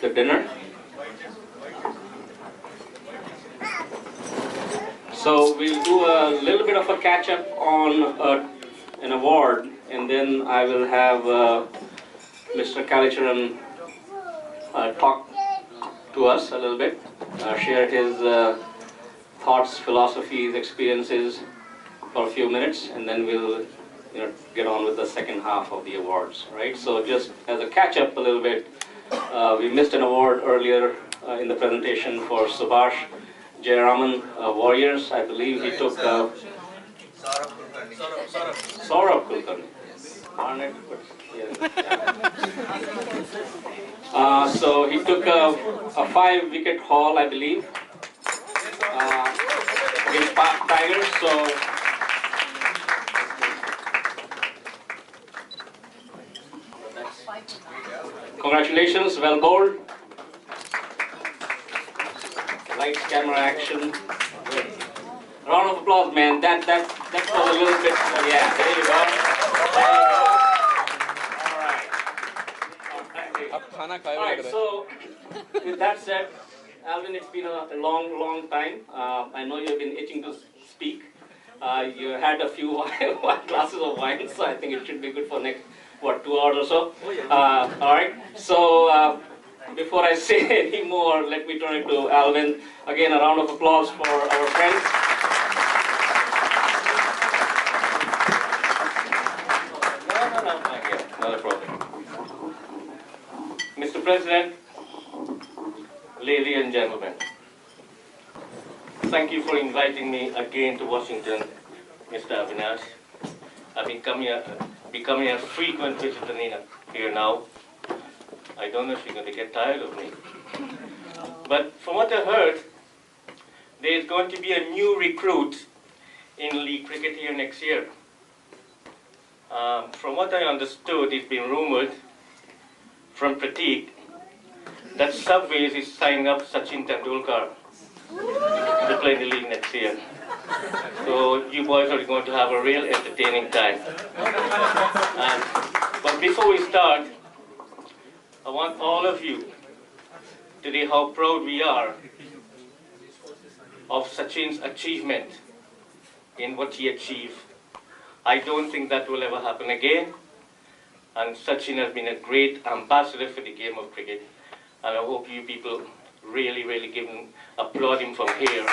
the dinner. So we'll do a little bit of a catch-up on an award, and then I will have Mr. Kalicharan talk to us a little bit, share his thoughts, philosophies, experiences for a few minutes, and then we'll get on with the second half of the awards, right? So just as a catch-up a little bit, we missed an award earlier in the presentation for Subhash Jayaraman, Warriors. I believe he took Saurabh Kulkarni. So he took a 5-wicket haul, I believe, against Tigers. So congratulations, well bowled. Lights, camera, action. Good. Round of applause, man. That was a little bit. Yeah, there you go. All right. So with that said, Alvin, it's been a long time. I know you've been itching to speak. You had a few glasses of wine, so I think it should be good for next 2 hours or so. All right. So before I say any more, let me turn it to Alvin. Again, a round of applause for our friends. Not a problem. Mr. President, ladies and gentlemen, thank you for inviting me again to Washington, Mr. Avinash. I've becoming a frequent visitor here now. I don't know if you're going to get tired of me. But from what I heard, there's going to be a new recruit in league cricket here next year. From what I understood, it's been rumored from Prateek that Subways is signing up Sachin Tendulkar to play in the league next year. So you boys are going to have a real entertaining time. But before we start, I want all of you to know how proud we are of Sachin's achievement in what he achieved. I don't think that will ever happen again. And Sachin has been a great ambassador for the game of cricket. And I hope you people really applaud him from here.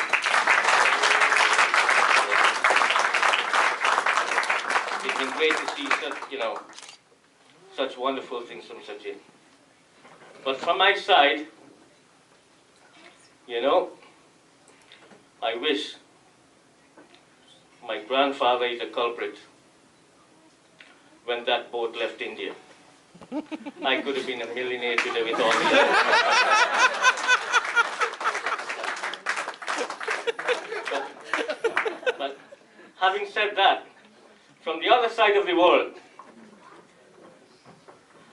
It's been great to see such wonderful things from Sachin. But from my side, I wish my grandfather is a culprit when that boat left India. I could have been a millionaire today with all the but having said that, from the other side of the world,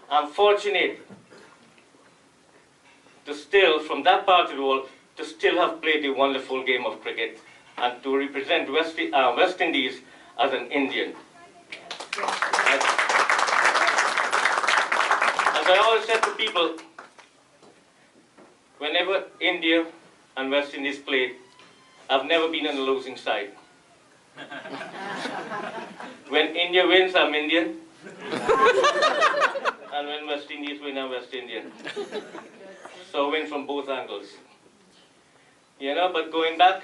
I'm fortunate to still, from that part of the world, to still have played the wonderful game of cricket and to represent West Indies as an Indian. As I always said to people, whenever India and West Indies played, I've never been on the losing side. When India wins, I'm Indian. And when West Indies win, I'm West Indian. So win from both angles. But going back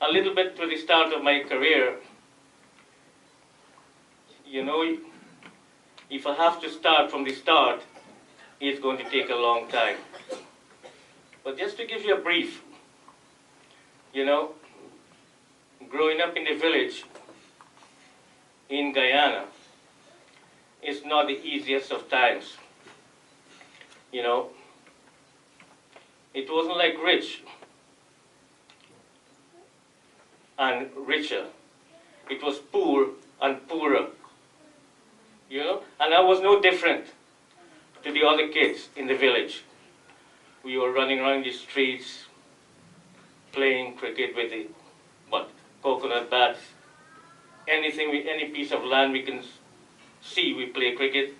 a little bit to the start of my career, if I have to start from the start, it's going to take a long time. But just to give you a brief, growing up in the village in Guyana is not the easiest of times. It wasn't like rich and richer. It was poor and poorer. And I was no different to the other kids in the village. We were running around the streets, playing cricket with the coconut bats. Any piece of land we can see, we play cricket.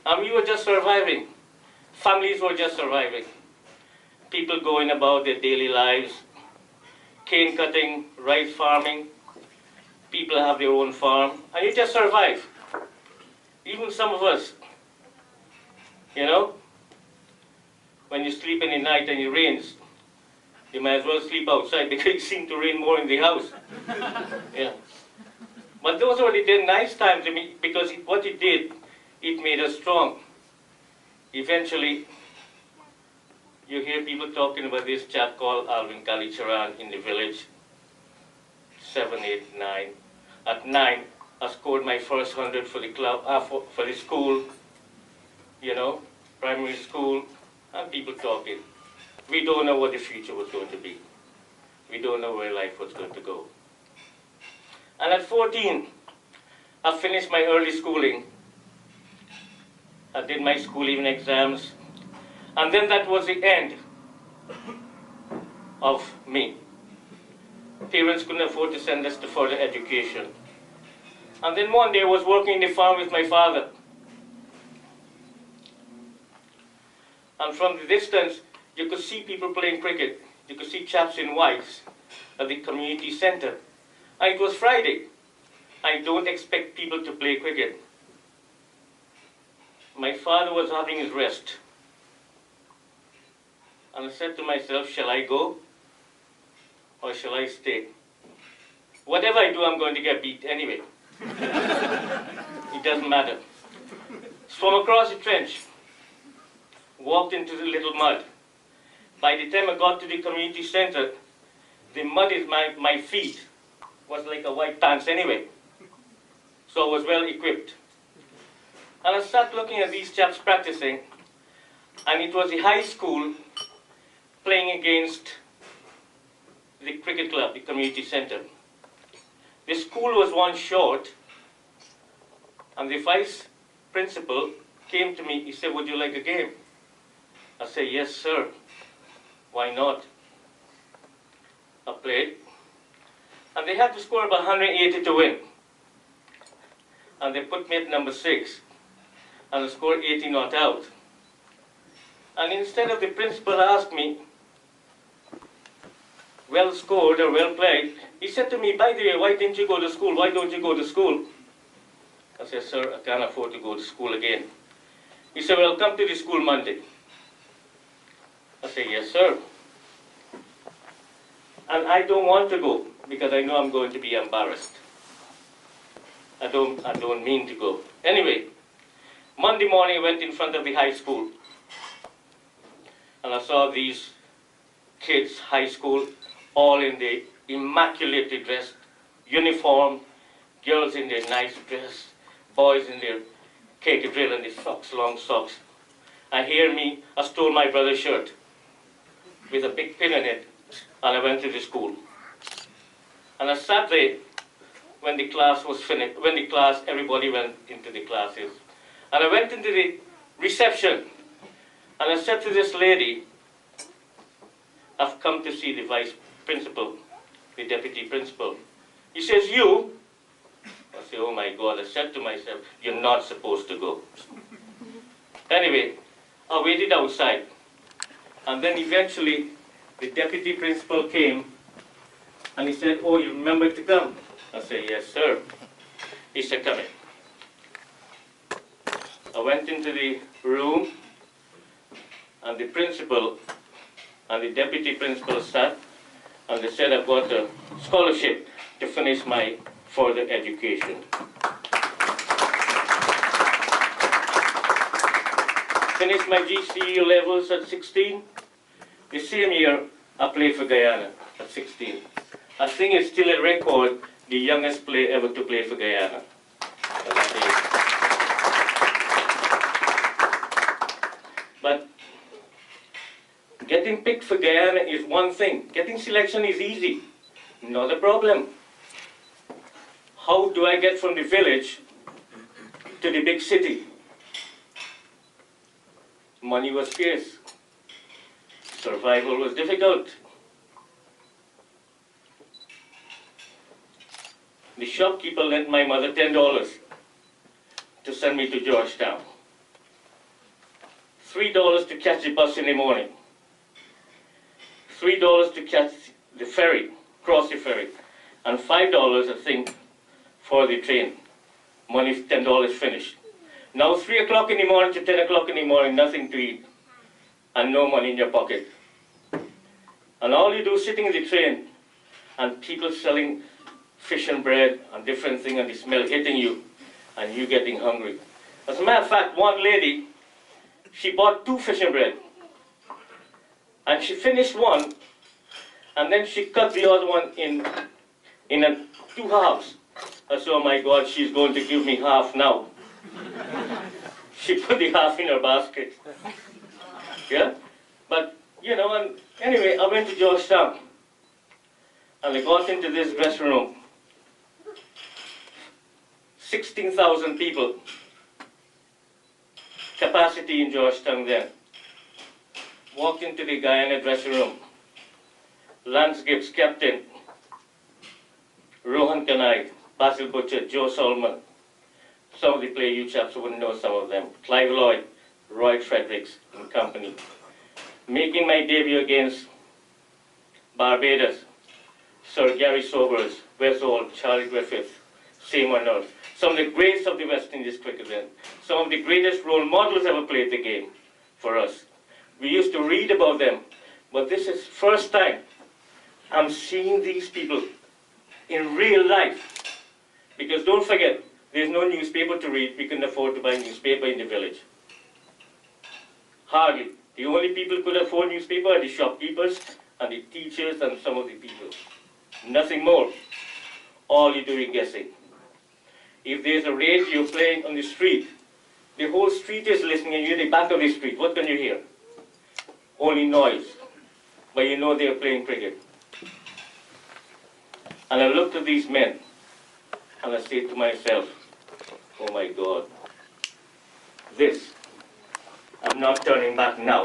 And we were just surviving. Families were just surviving. People going about their daily lives, cane cutting, rice farming. People have their own farm, and you just survive. Even some of us, you know, when you sleep in the night and it rains, you might as well sleep outside because it seems to rain more in the house. Yeah. But those were the nice times because what it did, it made us strong. Eventually, you hear people talking about this chap called Alvin Kalicharan in the village, 7, 8, 9. At 9, I scored my first 100 for the club, for the school, you know, primary school, and people talking. We don't know what the future was going to be. We don't know where life was going to go. And at 14, I finished my early schooling. I did my school evening exams. And then that was the end of me. Parents couldn't afford to send us to further education. And then one day I was working in the farm with my father. And from the distance, you could see people playing cricket. You could see chaps in whites at the community center. And it was Friday. I don't expect people to play cricket. My father was having his rest. And I said to myself, shall I go or shall I stay? Whatever I do, I'm going to get beat anyway. It doesn't matter. Swam across the trench, walked into the little mud. By the time I got to the community center, the mud in my feet was like a white pants anyway. So I was well equipped. And I sat looking at these chaps practicing, and it was the high school playing against the cricket club, the community center. The school was one short, and the vice principal came to me. He said, would you like a game? I said, yes, sir. Why not? I played, and they had to score about 180 to win. And they put me at number 6, and I scored 80 not out. And instead of the principal asked me, well scored or well played, he said to me, by the way, why didn't you go to school? Why don't you go to school? I said, sir, I can't afford to go to school again. He said, well, come to the school Monday. I said, yes, sir. And I don't want to go because I know I'm going to be embarrassed. I don't mean to go. Anyway, Monday morning I went in front of the high school. And I saw these kids, high school, all in their immaculately dressed uniform, girls in their nice dress, boys in their cake drill and their socks, long socks. I stole my brother's shirt with a big pin in it, and I went to the school. And I sat there when the class was finished, everybody went into the classes. And I went into the reception, and I said to this lady, I've come to see the vice principal, the deputy principal. He says, you? I say, oh my God. I said to myself, you're not supposed to go. Anyway, I waited outside. And then eventually, the deputy principal came, and he said, oh, you remember to come? I said, yes, sir. He said, come in. I went into the room, and the principal and the deputy principal sat, and they said, I've got a scholarship to finish my further education. Finished my GCE levels at 16. The same year, I played for Guyana at 16. I think it's still a record, the youngest player ever to play for Guyana. But getting picked for Guyana is one thing. Getting selection is easy, not a problem. How do I get from the village to the big city? Money was scarce. Survival was difficult. The shopkeeper lent my mother $10 to send me to Georgetown. $3 to catch the bus in the morning, $3 to catch the ferry, cross the ferry, and $5, I think, for the train. Money $10 finished. Now 3 o'clock in the morning to 10 o'clock in the morning, nothing to eat, and no money in your pocket. And all you do is sitting in the train, and people selling fish and bread and different things, and the smell hitting you, and you getting hungry. As a matter of fact, one lady, she bought 2 fish and bread, and she finished one, and then she cut the other one in 2 halves. I said, oh my God, she's going to give me half now. She put the half in her basket. Yeah? But, you know, and anyway, I went to Georgetown, and I got into this dressing room. 16,000 people. Capacity in Georgetown then. Walked into the guy in the dressing room. Lance Gibbs, captain. Rohan Kanai, Basil Butcher, Joe Solomon. Some of the play you chaps wouldn't know some of them. Clive Lloyd, Roy Fredericks and company. Making my debut against Barbados, Sir Gary Sobers, Wes Hall, Charlie Griffith, Seymour North. Some of the greats of the West Indies cricket then. Some of the greatest role models ever played the game for us. We used to read about them, but this is first time I'm seeing these people in real life. Because don't forget, there's no newspaper to read. We couldn't afford to buy a newspaper in the village. Hardly. The only people who could afford newspaper are the shopkeepers and the teachers and some of the people. Nothing more. All you do is guessing. If there's a radio playing on the street, the whole street is listening and you're at the back of the street. What can you hear? Only noise. But you know they're playing cricket. And I looked at these men and I said to myself, oh my God, this, I'm not turning back now.